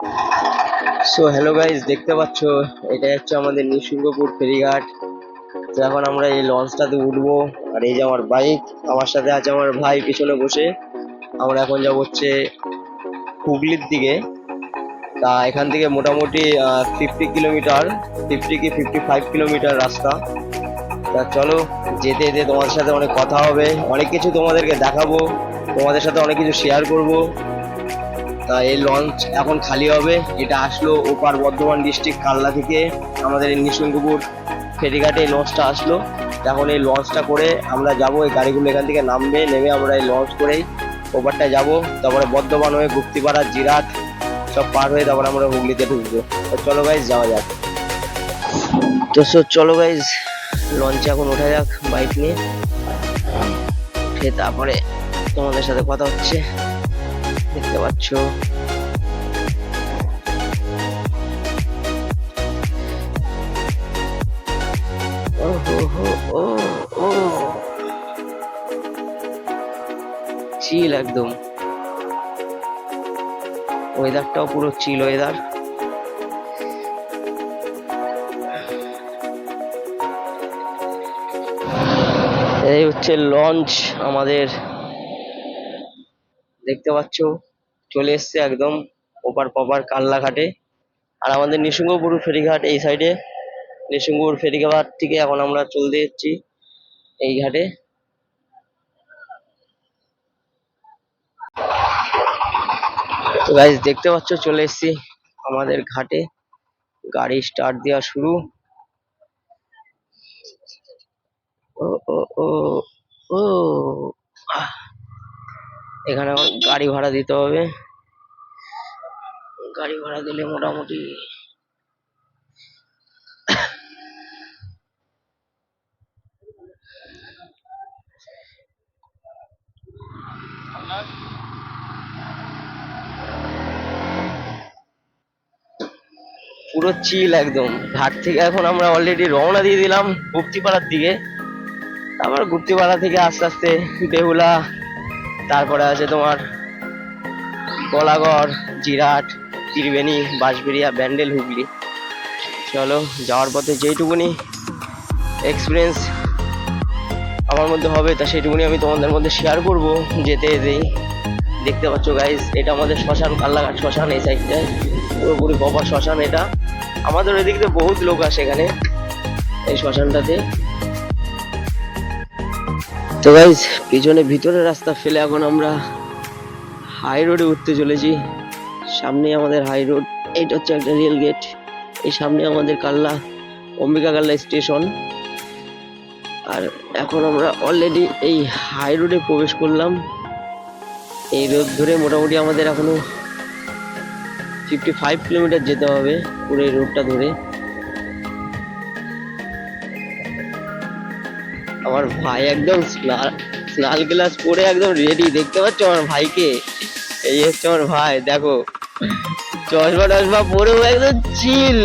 So hello guys, দেখতে পাচ্ছ এটা হচ্ছে আমাদের নিঃসঙ্গপুর ফেরিঘাট। তো এখন আমরা এই লঞ্চটাতে উঠবো। আর এই যে আমার বাইক, আমার সাথে আছে আমার ভাই পিছনে বসে। আমরা এখন যাব হচ্ছে হুগলির দিকে। তা এখান থেকে মোটামুটি 50 কিলোমিটার, 50 কি 55 কিলোমিটার রাস্তা। তা চলো, যেতে যেতে তোমাদের সাথে অনেক কথা হবে, অনেক কিছু তোমাদেরকে দেখাবো, তোমাদের সাথে অনেক কিছু শেয়ার করব। তা এই লঞ্চ এখন খালি হবে। এটা আসলো ওপার বর্ধমান ডিস্ট্রিক্ট কালনা থেকে, আমাদের এই নিঃসঙ্গপুর ফেরিঘাটে এই লঞ্চটা আসলো। এখন এই লঞ্চটা করে আমরা যাব, এই গাড়িগুলো এখান থেকে নামবে, নেমে আমরা এই লঞ্চ করেই ওপারটায় যাব। তারপরে বর্ধমান হয়ে গুপ্তিপাড়া, জিরাট সব পার হয়ে তারপরে আমরা হুগলিতে ঢুকবো। তো চলো গাইজ, যাওয়া যাক। তো চলো গাইজ, লঞ্চে এখন ওঠা যাক বাইক নিয়ে। উঠে তারপরে তোমাদের সাথে কথা হচ্ছে, দেখতে পাচ্ছ। ও ও চিল একদম, ওয়েদারটাও পুরো চিল ওয়েদার। এই হচ্ছে লঞ্চ আমাদের, দেখতে পাচ্ছ চলে এসছে একদম ওপার পপার কাল্লা ঘাটে। আর আমাদের নিঃসঙ্গপুর ফেরিঘাট এই সাইডে। নিঃসঙ্গপুর ফেরিঘাট থেকে এখন আমরা চলতে যাচ্ছি এই ঘাটে। তো গাইজ দেখতে পাচ্ছ চলে এসছি আমাদের ঘাটে, গাড়ি স্টার্ট দেওয়া শুরু। ও ও ও ও আহ, এখানে আমার গাড়ি ভাড়া দিতে হবে। গাড়ি ভাড়া দিলে মোটামুটি পুরো চিল একদম। ঘাট থেকে এখন আমরা অলরেডি রওনা দিয়ে দিলাম গুপ্তিপাড়ার দিকে। তারপর গুপ্তিপাড়া থেকে আস্তে আস্তে বেহুলা, তারপরে আছে তোমার কলাগড়, জিরাট, ত্রিবেণী, বাঁশবেড়িয়া, ব্যান্ডেল, হুগলি। চলো, যাওয়ার পথে যেইটুকুনি এক্সপিরিয়েন্স আমার মধ্যে হবে তা সেইটুকুনি আমি তোমাদের মধ্যে শেয়ার করব যেতে যেতেই। দেখতে পাচ্ছ গাইজ, এটা আমাদের শ্মশান, কাল্লাঘাট শ্মশান। এই সাইডটায় পুরোপুরি প্রপার শ্মশান এটা। আমাদের ওই দিক দিয়ে বহুত লোক আসে এখানে, এই শ্মশানটাতে। তো গাইজ, পিছনে ভিতরে রাস্তা ফেলে এখন আমরা হাই রোডে উঠতে চলেছি। সামনে আমাদের হাই রোড, এইটা হচ্ছে একটা রেল গেট। এই সামনে আমাদের কাল্লা, অম্বিকা কাল্লা স্টেশন। আর এখন আমরা অলরেডি এই হাই রোডে প্রবেশ করলাম। এই রোড ধরে মোটামুটি আমাদের এখনো 55 কিলোমিটার যেতে হবে, পুরো এই রোডটা ধরে। আমার ভাই একদম স্নাল গ্লাস পরে একদম রেডি, দেখতে পাচ্ছ আমার ভাইকে? এই হচ্ছে আমার ভাই, দেখো চশমা টশমা পরেও একদম চিল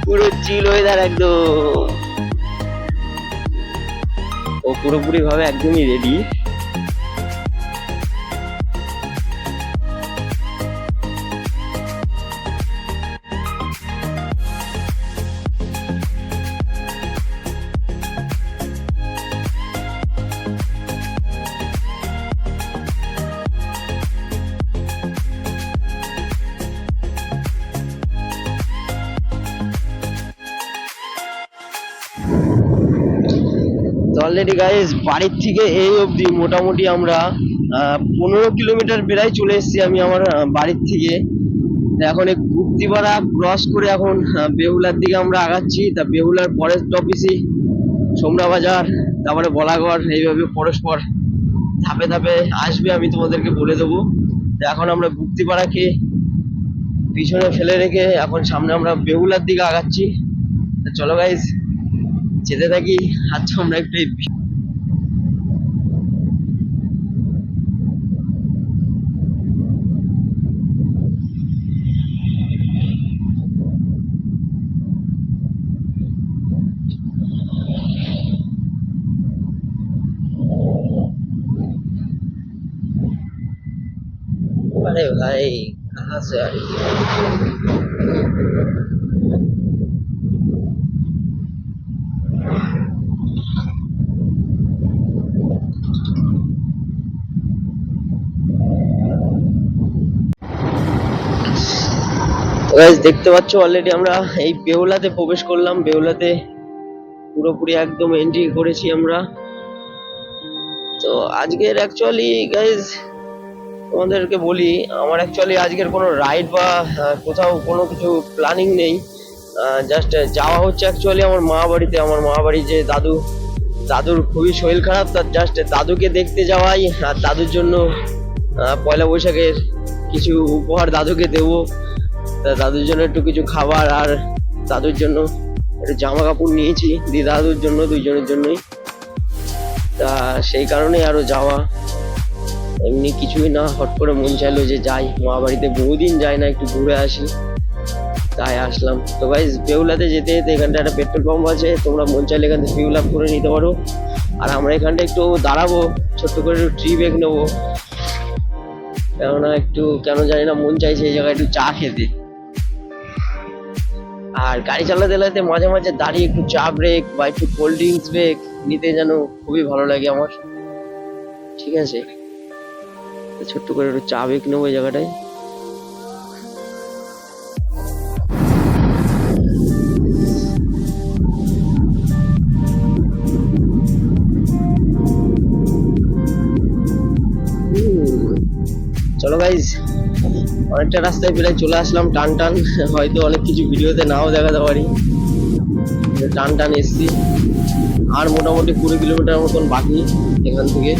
পুরো চিল ওয়েদার একদম। ও পুরোপুরি ভাবে একদমই রেডি। তো অলরেডি গাইজ, বাড়ির থেকে এই অবধি মোটামুটি আমরা 15 কিলোমিটার প্রায় চলে এসেছি আমি আমার বাড়ির থেকে। এখন এই গুপ্তিপাড়া ক্রস করে এখন বেহুলার দিকে আমরা আগাচ্ছি। তা বেহুলার ফরেস্ট অফিসই, সোমরা বাজার, তারপরে বলাগড়, এইভাবে পরস্পর ধাপে ধাপে আসবে, আমি তোমাদেরকে বলে দেবো। তো এখন আমরা গুপ্তিপাড়াকে পিছনে ফেলে রেখে এখন সামনে আমরা বেহুলার দিকে আগাচ্ছি। চলো গাইজ, যেতে থাকি। আচ্ছা, আমরা একটু আরে ভাই, আছে আর কি। দেখতে পাচ্ছ অলরেডি আমরা এই বেহুলাতে প্রবেশ করলাম। বেহুলাতে পুরোপুরি একদম এন্ট্রি করেছি আমরা। তো আজকের অ্যাকচুয়ালি গাইজ তোমাদেরকে বলি, আমার অ্যাকচুয়ালি আজকের কোনো রাইড বা কোথাও কোনো কিছু প্ল্যানিং নেই। জাস্ট যাওয়া হচ্ছে অ্যাকচুয়ালি আমার মা বাড়িতে। আমার মা বাড়ি যে দাদুর খুবই শরীর খারাপ, তার জাস্ট দাদুকে দেখতে যাওয়াই। আর দাদুর জন্য পয়লা বৈশাখের কিছু উপহার দাদুকে দেবো। তা দাদুর জন্য একটু কিছু খাবার আর দাদুর জন্য একটু জামা কাপড় নিয়েছি, দাদুর জন্য, দুইজনের জন্যই। তা সেই কারণেই আরো যাওয়া, এমনি কিছুই না। হট করে মন চাইলো যে যাই মা বাড়িতে, বহুদিন যাই না, একটু ঘুরে আসি, তাই আসলাম। তো গাইস বেহুলাতে যেতে যেতে এখানটা একটা পেট্রোল পাম্প আছে, তোমরা মন চাইলে এখান থেকে ফিউল আপ করে নিতে পারো। আর আমরা এখানটা একটু দাঁড়াবো, ছোট্ট করে একটু ট্রি ব্রেক নেবো, কেননা একটু কেন জানি না মন চাইছে এই জায়গায় একটু চা খেতে। আর গাড়ি চালাতে চালাতে মাঝে মাঝে দাঁড়িয়ে একটু চা ব্রেক বা একটু কোল্ড ড্রিঙ্কস ব্রেক নিতে যেন খুবই ভালো লাগে আমার। ঠিক আছে, ছোট্ট করে একটু চা ব্রেক নেবো এই জায়গাটায়। চলো গাইজ, অনেকটা রাস্তায় প্রায় চলে আসলাম। টান টান হয়তো অনেক কিছু ভিডিওতে নাও দেখাতে পারি, টান টান এসছি। আর মোটামুটি 20 কিলোমিটার মতন বাকি এখান থেকে।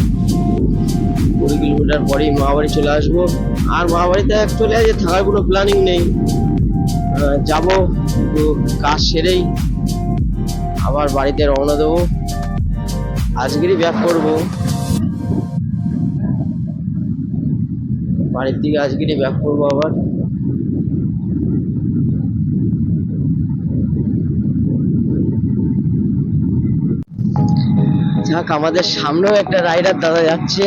20 কিলোমিটার পরেই মা বাড়ি চলে আসবো। আর মা বাড়িতে অ্যাকচুয়ালি আজ থাকার কোনো প্ল্যানিং নেই, যাবো একটু কাজ সেরেই আবার বাড়িতে রওনা দেবো। আজকেরই ব্যাক করবো বাড়ির দিকে, আজকেরই ব্যাক করবো আবার। যাক, আমাদের সামনেও একটা রাইডার দাদা যাচ্ছে,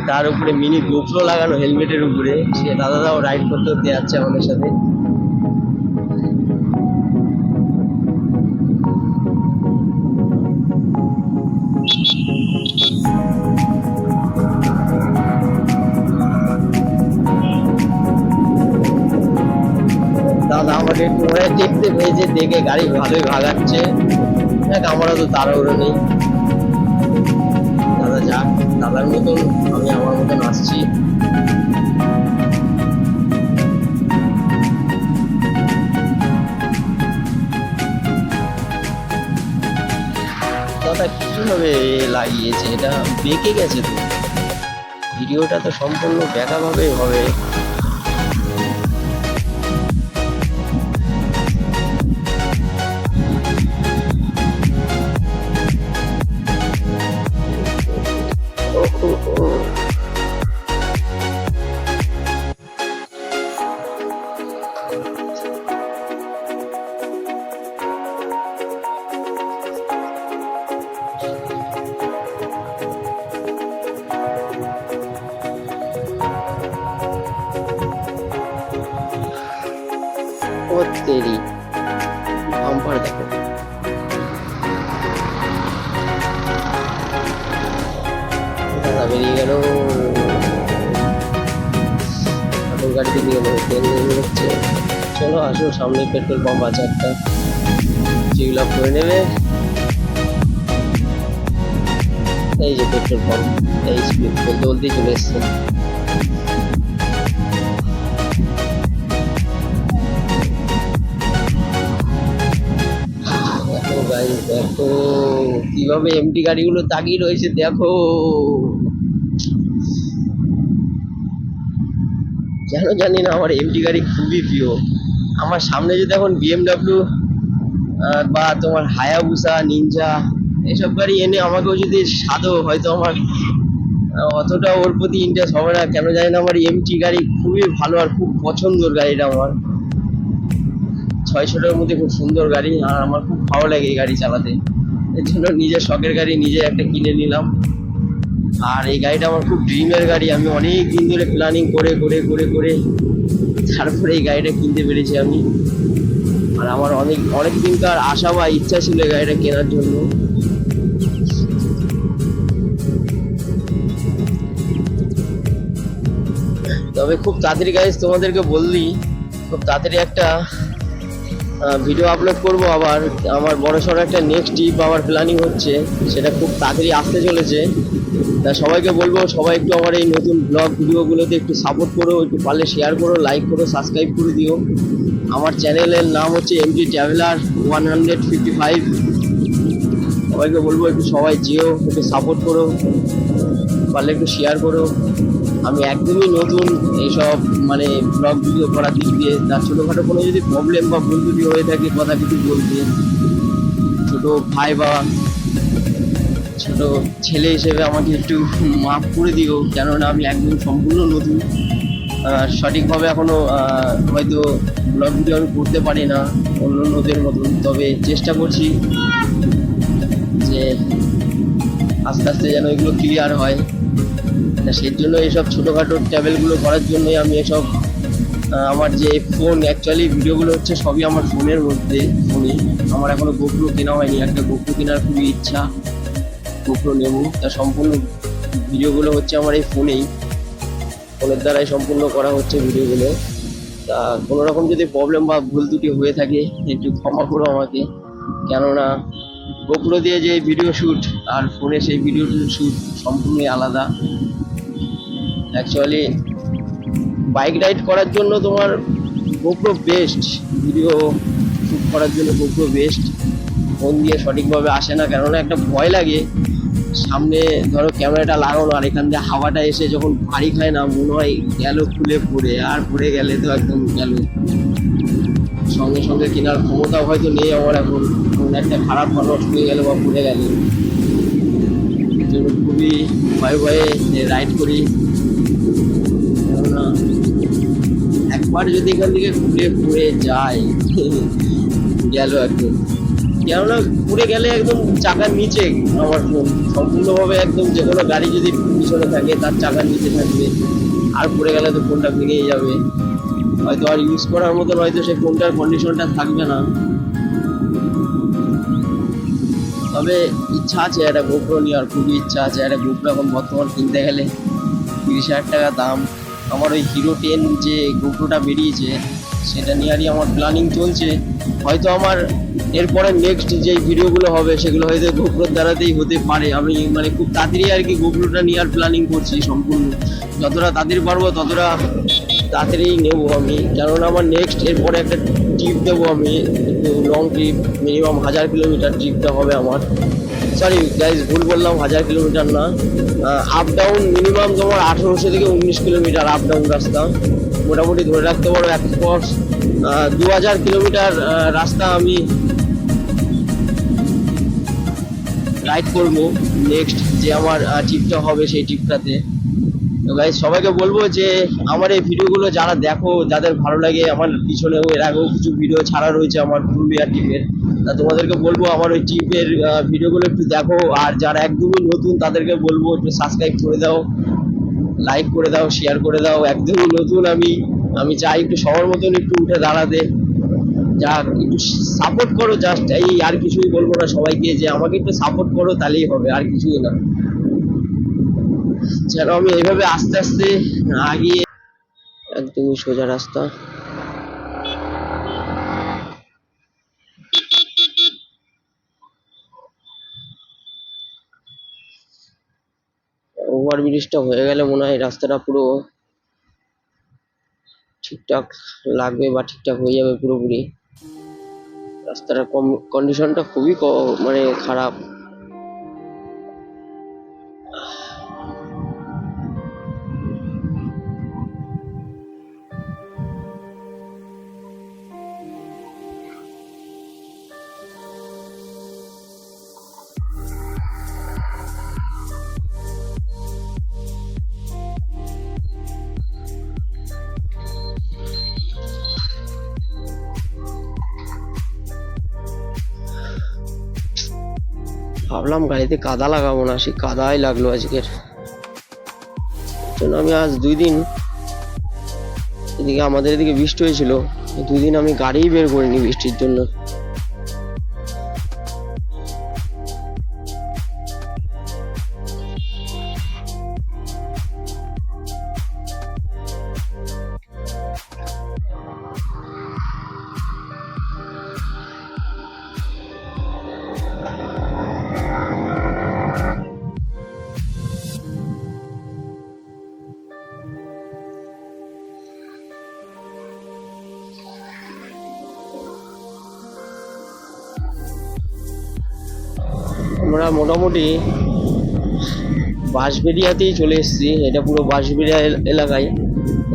তার উপরে মিনি গোপ্রো লাগানো হেলমেটের উপরে। সে দাদাও রাইড করতে করতে যাচ্ছে আমাদের সাথে। দাদা আমাকে দেখতে পেয়েছে, দেখে গাড়ি ভালোই ভাগাচ্ছে। দেখ আমারও তো তাড়াহুড়ো নেই, দাদা যাক, দাদার মতন আমি আমার মতন আসছি। দাদা কিভাবে লাগিয়েছে, এটা বেঁকে গেছে তো, ভিডিওটা তো সম্পূর্ণ বেঁকা ভাবে হবে। তেরি বাম্পার দেখো, দাদা বেরিয়ে গেল, গাড়িতে নিয়ে গেল, তেল হচ্ছে। চলো আসো, সামনে পেট্রোল পাম্প আছে একটা, যেগুলো করে নেবে। এই যে পেট্রোল পাম্প, এই স্পিড জলদি চলে এসছে। দেখো কিভাবে এমটি গাড়িগুলো তাকিয়ে রয়েছে, দেখো কেন জানি না আমার এমটি গাড়ি খুবই প্রিয়। আমার সামনে যদি এখন বিএমডাব্লিউ বা তোমার হায়াবুসা, নিনজা এসব গাড়ি এনে আমাকেও যদি সাধো, হয়তো আমার অতটা ওর প্রতি ইন্টারেস্ট হবে না। কেন জানি না আমার এমটি গাড়ি খুবই ভালো আর খুব পছন্দের গাড়িটা আমার। 600টার মধ্যে খুব সুন্দর গাড়ি, আর আমার খুব ভালো লাগে এই গাড়ি চালাতে। এর জন্য নিজের শখের গাড়ি নিজে একটা কিনে নিলাম। আর এই গাড়িটা আমার খুব ড্রিমের গাড়ি, আমি অনেক দিন ধরে প্ল্যানিং করে করে করে করে তারপরে এই গাড়িটা কিনতে পেরেছি আমি। আর আমার অনেক দিনকার আশা বা ইচ্ছা ছিল এই গাড়িটা কেনার জন্য। তবে খুব তাড়াতাড়ি গাইজ তোমাদেরকে বললি, খুব তাড়াতাড়ি একটা ভিডিও আপলোড করব। আবার আমার বড়সড় একটা নেক্সট ট্রিপ আমার প্ল্যানিং হচ্ছে, সেটা খুব তাড়াতাড়ি আসতে চলেছে। তা সবাইকে বলবো, সবাই একটু আমার এই নতুন ব্লগ ভিডিওগুলোতে একটু সাপোর্ট করো, একটু পারলে শেয়ার করো, লাইক করো, সাবস্ক্রাইব করে দিও। আমার চ্যানেলের নাম হচ্ছে এমটি ট্রাভেলার 155। সবাইকে বলবো একটু সবাই যেও, একটু সাপোর্ট করো, পারলে একটু শেয়ার করো। আমি একদমই নতুন এইসব মানে ব্লগ ভিডিও করার দিক দিয়ে। তার ছোটোখাটো কোনো যদি প্রবলেম বা ভুল ত্রুটি হয়ে থাকে, কথা কিছু বলতে, ছোটো ভাই বা ছোট ছেলে হিসেবে আমাকে একটু মাফ করে দিও, কেননা আমি একদম সম্পূর্ণ নতুন। সঠিকভাবে এখনো হয়তো ব্লগ ভিডিও আমি করতে পারি না অন্য নতুন মতন। তবে চেষ্টা করছি যে আস্তে আস্তে যেন এগুলো ক্লিয়ার হয়। সেই জন্য এইসব ছোটোখাটো ট্রাভেলগুলো করার জন্যই আমি এসব আমার যে ফোন, অ্যাকচুয়ালি ভিডিওগুলো হচ্ছে সবই আমার ফোনের মধ্যে। আমার এখনো গোপ্রো কেনা হয়নি, একটা গোপ্রো কেনার খুবই ইচ্ছা, গোপ্রো নেব। তা সম্পূর্ণ ভিডিওগুলো হচ্ছে আমার এই ফোনেই, ফোনের দ্বারাই সম্পূর্ণ করা হচ্ছে ভিডিওগুলো। তা কোনো রকম যদি প্রবলেম বা ভুল ত্রুটি হয়ে থাকে একটু ক্ষমা করো আমাকে, কেননা গোপ্রো দিয়ে যে ভিডিও শ্যুট আর ফোনে সেই ভিডিও শ্যুট সম্পূর্ণই আলাদা। অ্যাকচুয়ালি বাইক রাইড করার জন্য তোমার গোপ্রো বেস্ট, ভিডিও শ্যুট করার জন্য গোপ্রো বেস্ট। ফোন দিয়ে সঠিকভাবে আসে না, কেননা একটা ভয় লাগে। সামনে ধরো ক্যামেরাটা লাগানো আর এখান দিয়ে হাওয়াটা এসে যখন ভারী খায় না, মনে হয় গেল খুলে পড়ে, আর পড়ে গেলে তো একদম গেল। সঙ্গে সঙ্গে কেনার ক্ষমতাও হয়তো নেই আমার এখন, কোনো একটা খারাপ মানুষ হয়ে গেলে বা পড়ে গেলে। খুবই ভয়ে ভয়ে রাইড করি, কেননা একবার যদি এখান থেকে খুলে পড়ে যায় গেল একদম। কেননা পুড়ে গেলে একদম চাকার নিচে আমার ফোন সম্পূর্ণভাবে, একদম যে কোনো গাড়ি যদি পিছনে থাকে তার চাকার নিচে থাকবে, আর পড়ে গেলে তো ফোনটা ভেঙেই যাবে, হয়তো আর ইউজ করার মতন হয়তো সেই ফোনটার কন্ডিশনটা থাকবে না। তবে ইচ্ছা আছে একটা গোপ্রো নেওয়ার, খুবই ইচ্ছা আছে একটা গোপ্রো। এখন বর্তমান কিনতে গেলে 30,000 টাকা দাম। আমার ওই হিরো 10 যে গোপ্রোটা বেরিয়েছে সেটা নেওয়ারই আমার প্ল্যানিং চলছে। হয়তো আমার এরপরে নেক্সট যেই ভিডিওগুলো হবে সেগুলো হয়তো গোপ্রোর দ্বারাতেই হতে পারে। আমি মানে খুব তাড়াতাড়ি আর কি গোপ্রোটা নেওয়ার প্ল্যানিং করছি সম্পূর্ণ। যতটা তাড়াতাড়ি পারবো ততটা তাড়াতাড়ি নেবো আমি, কেননা আমার নেক্সট এরপরে একটা ট্রিপ দেবো আমি, একটু লং ট্রিপ, মিনিমাম 1000 কিলোমিটার ট্রিপটা হবে আমার। সরি গাইজ, ভুল বললাম, 1000 কিলোমিটার না, আপ ডাউন মিনিমাম তোমার 1800 থেকে 19 কিলোমিটার আপ ডাউন রাস্তা। মোটামুটি ধরে রাখতে পারো 2000 কিলোমিটার রাস্তা আমি রাইড করবো নেক্সট যে আমার ট্রিপটা হবে সেই ট্রিপটাতে। তো গাইজ সবাইকে বলবো যে আমার এই ভিডিওগুলো যারা দেখো, যাদের ভালো লাগে, আমার পিছনেও এর আগেও কিছু ভিডিও ছাড়া রয়েছে আমার পুরুলিয়া ট্রিপের। তা তোমাদেরকে বলবো আমার ওই ট্রিপের ভিডিওগুলো একটু দেখো। আর যারা একদমই নতুন তাদেরকে বলবো একটু সাবস্ক্রাইব করে দাও, লাইক করে দাও, শেয়ার করে দাও। একদমই নতুন আমি চাই একটু সবার মতন একটু উঠে দাঁড়াতে, যা একটু সাপোর্ট করো, জাস্ট এই, আর কিছুই বলবো না সবাইকে, যে আমাকে একটু সাপোর্ট করো, তাহলেই হবে, আর কিছুই না। যেন আমি এইভাবে আস্তে আস্তে আগিয়ে, একদমই সোজা রাস্তা। ওভার ব্রিজটা হয়ে গেলে মনে হয় রাস্তাটা পুরো ঠিকঠাক লাগবে বা ঠিকঠাক হয়ে যাবে পুরোপুরি। রাস্তাটার কন্ডিশনটা খুবই মানে খারাপ। ভাবলাম গাড়িতে কাদা লাগাবো না, সেই কাদাই লাগলো আজকের জন্য। আমি আজ 2 দিন এদিকে আমাদের এদিকে বৃষ্টি হয়েছিল, 2 দিন আমি গাড়িই বের করিনি বৃষ্টির জন্য। আমরা মোটামুটি বাঁশবেড়িয়াতেই চলে এসেছি। এটা পুরো বাঁশবেড়িয়া এলাকায়,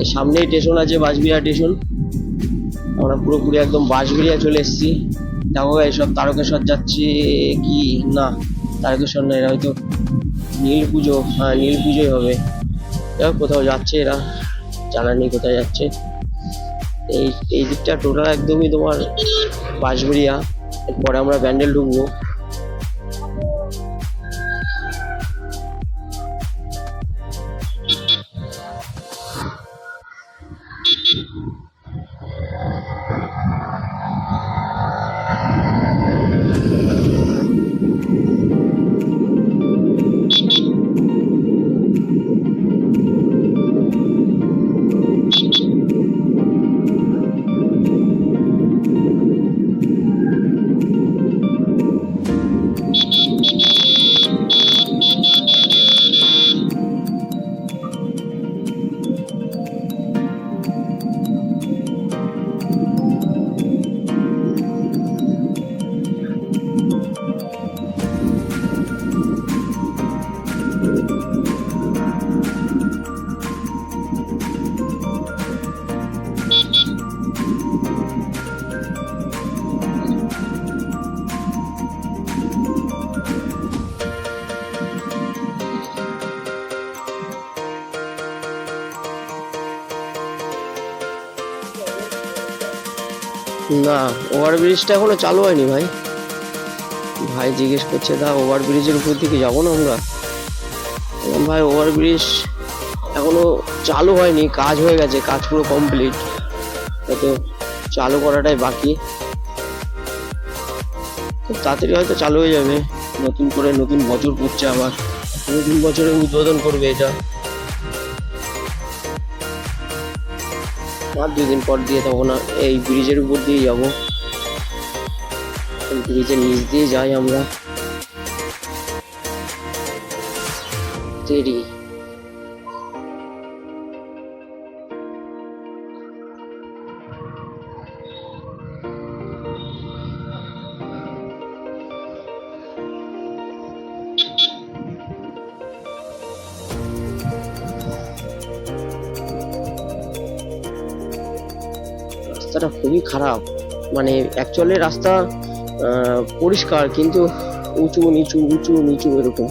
এর সামনেই স্টেশন আছে, বাঁশবেড়িয়া স্টেশন। আমরা পুরোপুরি একদম বাঁশবেড়িয়া চলে এসেছি। দেখো এইসব তারকেশ্বর যাচ্ছি কি না, তারকেশ্বর না, এরা হয়তো নীল পুজো, হ্যাঁ নীল পুজোই হবে। দেখো কোথাও যাচ্ছে এরা, জানা নেই কোথায় যাচ্ছে। এই এই দিকটা টোটাল একদমই তোমার বাঁশবেড়িয়া। এরপরে আমরা ব্যান্ডেল ঢুকবো। না, ওভারব্রিজটা এখনো চালু হয়নি ভাই। ভাই জিজ্ঞেস করছে দা ওভারব্রিজের উপর দিকে যাবো না আমরা। ভাই ওভারব্রিজ এখনো চালু হয়নি, কাজ হয়ে গেছে, কাজ পুরো কমপ্লিট, তো চালু করাটাই বাকি। খুব তাড়াতাড়ি হয়তো চালু হয়ে যাবে। নতুন করে নতুন বছর পড়ছে, আবার নতুন বছরে উদ্বোধন করবে এটা। আর 2 দিন পর দিয়ে তখন এই ব্রিজের উপর দিয়ে যাবো, ব্রিজের নিচ দিয়ে যাই আমরা। দেরি রাস্তাটা খুবই খারাপ, মানে অ্যাকচুয়ালি রাস্তা পরিষ্কার কিন্তু উঁচু নিচু উঁচু নিচু এরকম।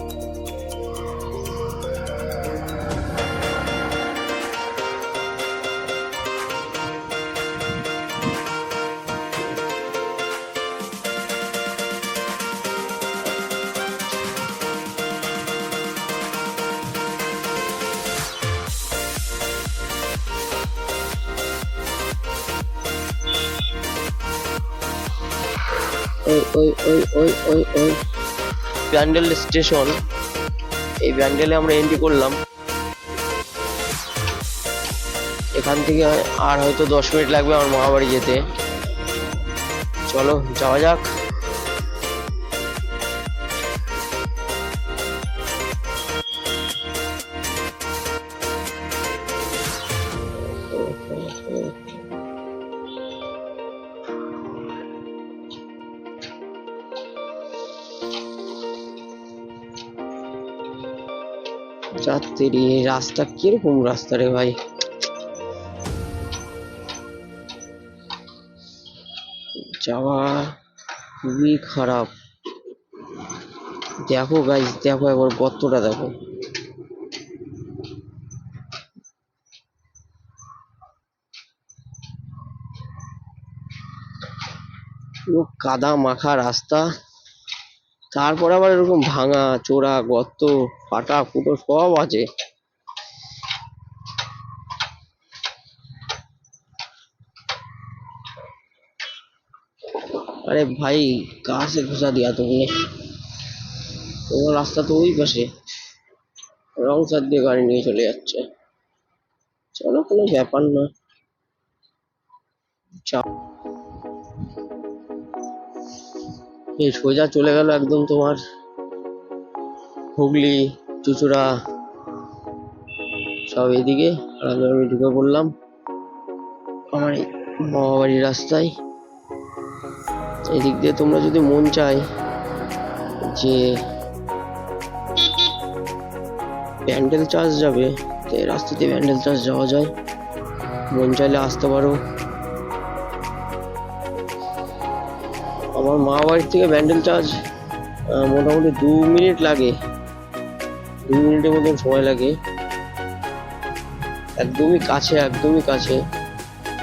ওই ওই ওই ওই ওই ওই ব্যান্ডেল স্টেশন, এই ব্যান্ডেলে আমরা এন্ট্রি করলাম। এখান থেকে আর হয়তো 10 মিনিট লাগবে আমার মামাবাড়ি যেতে। চলো যাওয়া যাক। যাত্রী রাস্তা কিরকম রাস্তা রে ভাই, যাওয়া খুবই খারাপ। দেখো গাইস, দেখো একবার গর্তটা দেখো। পুরো কাদা মাখা রাস্তা, তারপরে আবার এরকম ভাঙা চোরা গর্ত, ফাটা ফুটো সব আছে। अरे भाई कहाँ से घुसा दिया तुमने? তোমার রাস্তা তো ওই পাশে, রং সাইড দিয়ে গাড়ি নিয়ে চলে যাচ্ছে। চলো, কোনো ব্যাপার না। চাপ। এই সোজা চলে গেল একদম তোমার হুগলি, চুচুড়া সব এদিকে। আর আমি ঢুকে পড়লাম আমার এই মামাবাড়ির রাস্তায়। এদিক দিয়ে তোমরা যদি মন চায় যে ব্যান্ডেল চার্চ যাবে, তো এই রাস্তা দিয়ে ব্যান্ডেল চার্চ যাওয়া যায়, মন চাইলে আসতে পারো। আমার মা বাড়ির থেকে ব্যান্ডেল চার্চ মোটামুটি 2 মিনিট লাগে, 2 মিনিটের মতন সময় লাগে। একদমই কাছে, একদমই কাছে।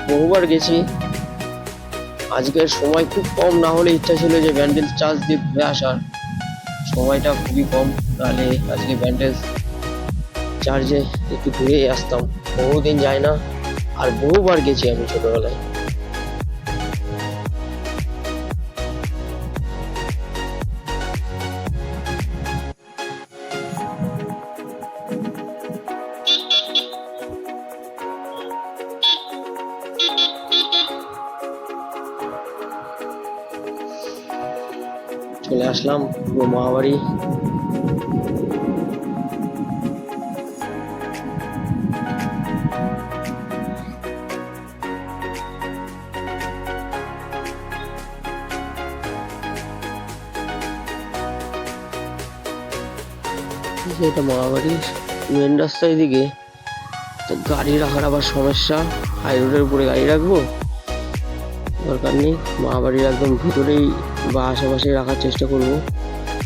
বহুবার গেছি। আজকের সময় খুব কম, না হলে ইচ্ছা ছিল যে ব্যান্ডেল চার্চ দিয়ে ঘুরে আসার। সময়টা খুবই কম, তাহলে আজকে ব্যান্ডেল চার্চে একটু ঘুরে আসতাম। বহুদিন যায় না, আর বহুবার গেছি আমি ছোটবেলায়। চলে আসলাম পুরো মামাবাড়ি। এটা মামাবাড়ি মেন রাস্তা। এদিকে তো গাড়ি রাখার আবার সমস্যা, হাই রোডের উপরে গাড়ি রাখবো, দরকার নেই। মামাবাড়ির একদম ভিতরেই বা আশেপাশে রাখার চেষ্টা করবো।